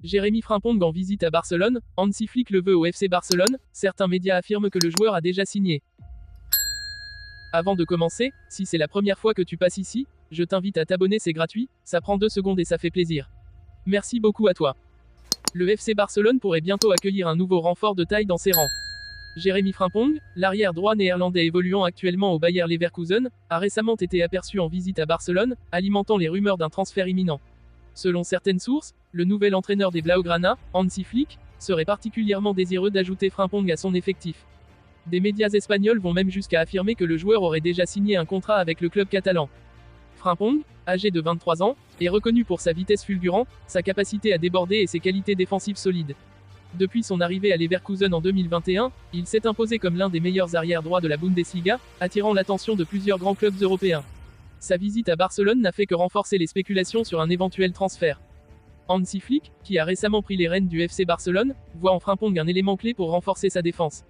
Jérémy Frimpong en visite à Barcelone, Hansi Flick le veut au FC Barcelone, certains médias affirment que le joueur a déjà signé. Avant de commencer, si c'est la première fois que tu passes ici, je t'invite à t'abonner, c'est gratuit, ça prend 2 secondes et ça fait plaisir. Merci beaucoup à toi. Le FC Barcelone pourrait bientôt accueillir un nouveau renfort de taille dans ses rangs. Jérémy Frimpong, l'arrière droit néerlandais évoluant actuellement au Bayer Leverkusen, a récemment été aperçu en visite à Barcelone, alimentant les rumeurs d'un transfert imminent. Selon certaines sources, le nouvel entraîneur des Blaugrana, Hansi Flick, serait particulièrement désireux d'ajouter Frimpong à son effectif. Des médias espagnols vont même jusqu'à affirmer que le joueur aurait déjà signé un contrat avec le club catalan. Frimpong, âgé de 23 ans, est reconnu pour sa vitesse fulgurante, sa capacité à déborder et ses qualités défensives solides. Depuis son arrivée à Leverkusen en 2021, il s'est imposé comme l'un des meilleurs arrière-droits de la Bundesliga, attirant l'attention de plusieurs grands clubs européens. Sa visite à Barcelone n'a fait que renforcer les spéculations sur un éventuel transfert. Hansi Flick, qui a récemment pris les rênes du FC Barcelone, voit en Frimpong un élément clé pour renforcer sa défense.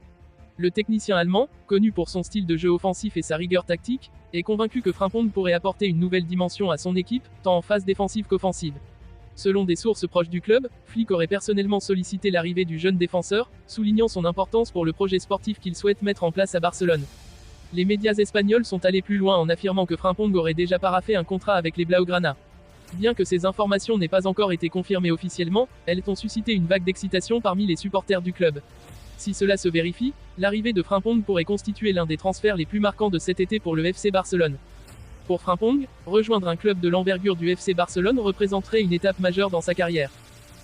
Le technicien allemand, connu pour son style de jeu offensif et sa rigueur tactique, est convaincu que Frimpong pourrait apporter une nouvelle dimension à son équipe, tant en phase défensive qu'offensive. Selon des sources proches du club, Flick aurait personnellement sollicité l'arrivée du jeune défenseur, soulignant son importance pour le projet sportif qu'il souhaite mettre en place à Barcelone. Les médias espagnols sont allés plus loin en affirmant que Frimpong aurait déjà paraphé un contrat avec les Blaugrana. Bien que ces informations n'aient pas encore été confirmées officiellement, elles ont suscité une vague d'excitation parmi les supporters du club. Si cela se vérifie, l'arrivée de Frimpong pourrait constituer l'un des transferts les plus marquants de cet été pour le FC Barcelone. Pour Frimpong, rejoindre un club de l'envergure du FC Barcelone représenterait une étape majeure dans sa carrière.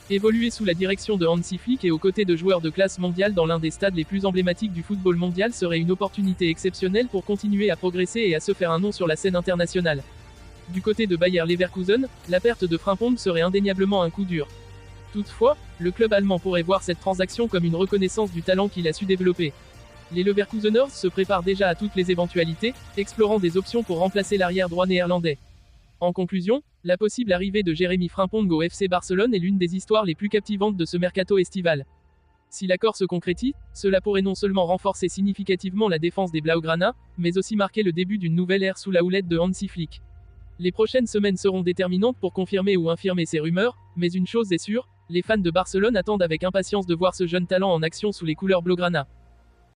Évoluer sous la direction de Hansi Flick et aux côtés de joueurs de classe mondiale dans l'un des stades les plus emblématiques du football mondial serait une opportunité exceptionnelle pour continuer à progresser et à se faire un nom sur la scène internationale. Du côté de Bayer Leverkusen, la perte de Frimpong serait indéniablement un coup dur. Toutefois, le club allemand pourrait voir cette transaction comme une reconnaissance du talent qu'il a su développer. Les Leverkuseners se préparent déjà à toutes les éventualités, explorant des options pour remplacer l'arrière droit néerlandais. En conclusion, la possible arrivée de Jérémy Frimpong au FC Barcelone est l'une des histoires les plus captivantes de ce mercato estival. Si l'accord se concrétise, cela pourrait non seulement renforcer significativement la défense des Blaugrana, mais aussi marquer le début d'une nouvelle ère sous la houlette de Hansi Flick. Les prochaines semaines seront déterminantes pour confirmer ou infirmer ces rumeurs, mais une chose est sûre, les fans de Barcelone attendent avec impatience de voir ce jeune talent en action sous les couleurs Blaugrana.